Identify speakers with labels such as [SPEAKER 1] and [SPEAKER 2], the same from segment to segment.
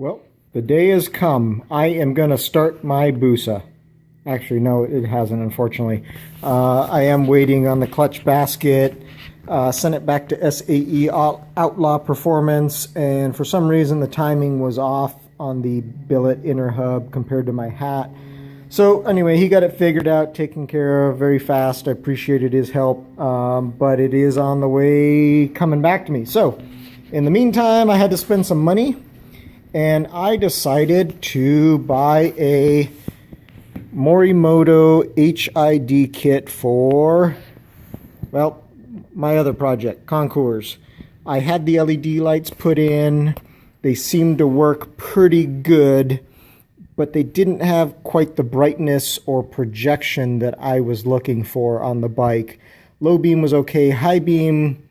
[SPEAKER 1] Well, the day has come. I am going to start my Busa. Actually, no, it hasn't, unfortunately. I am waiting on the clutch basket. Sent it back to SAE Outlaw Performance, and for some reason the timing was off on the billet inner hub compared to my hat. So anyway, he got it figured out, taken care of very fast. I appreciated his help, but it is on the way coming back to me. So in the meantime, I had to spend some money, and I decided to buy a Morimoto HID kit for, well, my other project, Concours. I had the LED lights put in. They seemed to work pretty good, but they didn't have quite the brightness or projection that I was looking for on the bike. Low beam was okay. High beam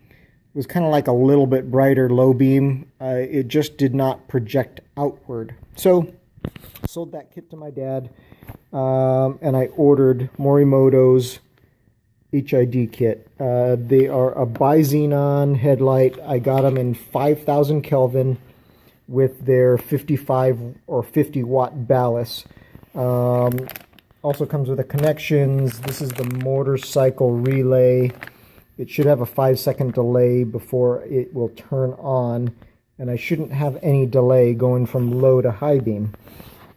[SPEAKER 1] was kind of like a little bit brighter low beam. It just did not project outward. So I sold that kit to my dad, and I ordered Morimoto's HID kit. They are a bi-zenon headlight. I got them in 5,000 Kelvin with their 55 or 50 watt ballast. Also comes with the connections. This is the motorcycle relay. It should have a 5-second delay before it will turn on, and I shouldn't have any delay going from low to high beam.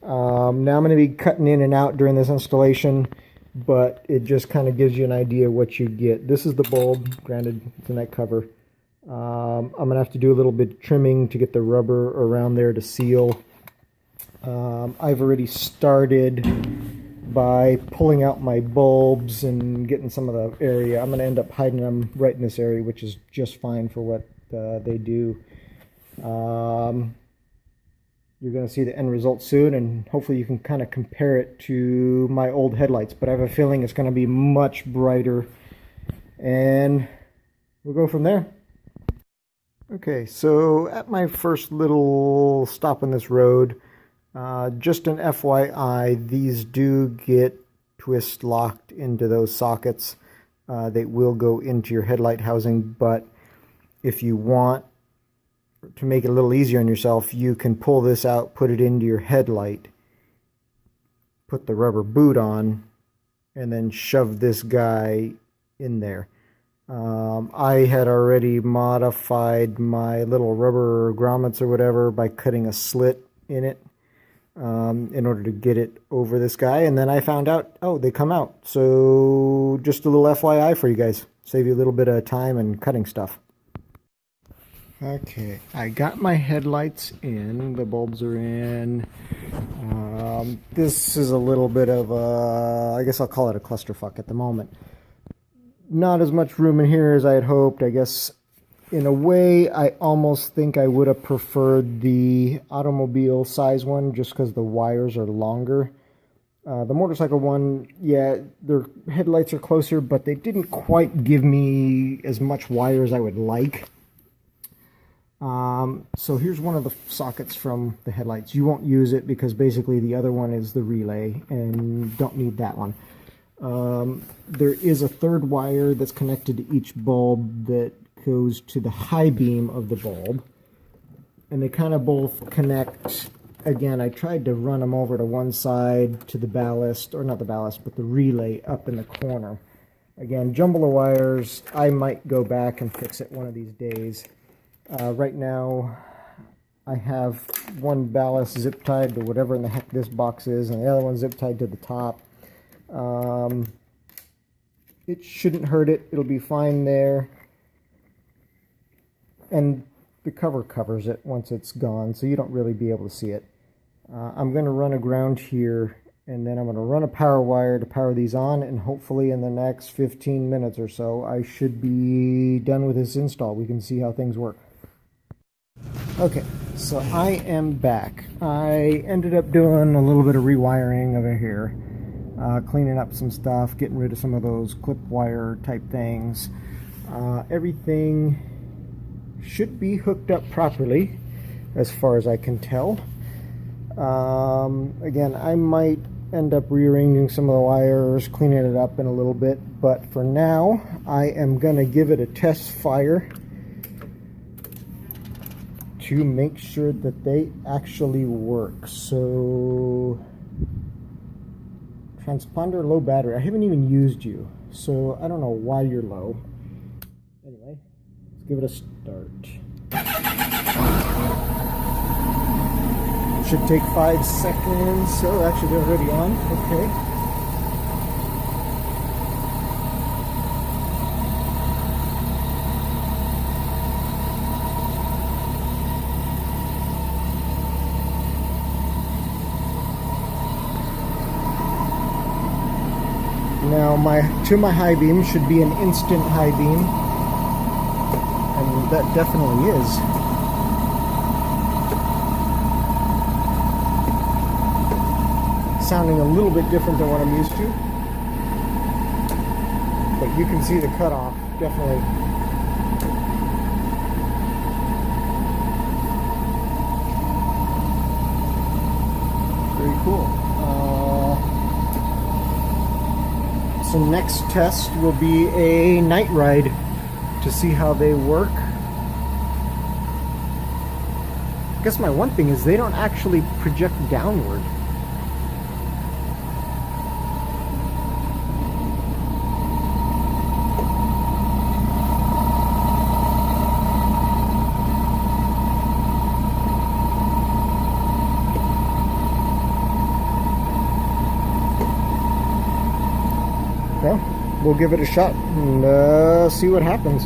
[SPEAKER 1] Now I'm going to be cutting in and out during this installation, but it just kind of gives you an idea what you get. This is the bulb, granted it's a neck cover. I'm going to have to do a little bit of trimming to get the rubber around there to seal. I've already started by pulling out my bulbs and getting some of the area. I'm going to end up hiding them right in this area, which is just fine for what they do. You're going to see the end result soon, and hopefully you can kind of compare it to my old headlights, but I have a feeling it's going to be much brighter, and we'll go from there. Okay, so at my first little stop on this road, just an FYI, these do get twist locked into those sockets. They will go into your headlight housing, but if you want to make it a little easier on yourself, you can pull this out, put it into your headlight, put the rubber boot on, and then shove this guy in there. I had already modified my little rubber grommets or whatever by cutting a slit in it in order to get it over this guy, and then I found out, oh, they come out. So just a little FYI for you guys, save you a little bit of time and cutting stuff. Okay, I got my headlights in, the bulbs are in. This is a little bit of a, I guess I'll call it a clusterfuck at the moment. Not as much room in here as I had hoped. I guess in a way I almost think I would have preferred the automobile size one just because the wires are longer. The motorcycle one, yeah, their headlights are closer, but they didn't quite give me as much wire as I would like. So here's one of the sockets from the headlights. You won't use it because basically the other one is the relay and don't need that one. There is a third wire that's connected to each bulb that goes to the high beam of the bulb, and they kind of both connect. Again, I tried to run them over to one side to the ballast, or not the ballast, but the relay up in the corner. Again, jumble of wires. I might go back and fix it one of these days. Right now I have one ballast zip tied to whatever in the heck this box is, and the other one zip tied to the top. It shouldn't hurt it. It'll be fine there. And the cover covers it once it's gone, so you don't really be able to see it. I'm going to run a ground here, and then I'm going to run a power wire to power these on, and hopefully in the next 15 minutes or so I should be done with this install. We can see how things work. Okay, so I am back. I ended up doing a little bit of rewiring over here. Cleaning up some stuff, getting rid of some of those clip wire type things. Everything should be hooked up properly as far as I can tell. Again, I might end up rearranging some of the wires, cleaning it up in a little bit, but for now I am going to give it a test fire to to make sure that they actually work. So, transponder low battery. I haven't even used you, so I don't know why you're low. Anyway, let's give it a start. Should take 5 seconds. Oh, actually they're already on. Okay. Now to my high beam should be an instant high beam, and that definitely is. Sounding a little bit different than what I'm used to, but you can see the cutoff, definitely. Very cool. So next test will be a night ride to see how they work. I guess my one thing is they don't actually project downward. Well, we'll give it a shot and see what happens.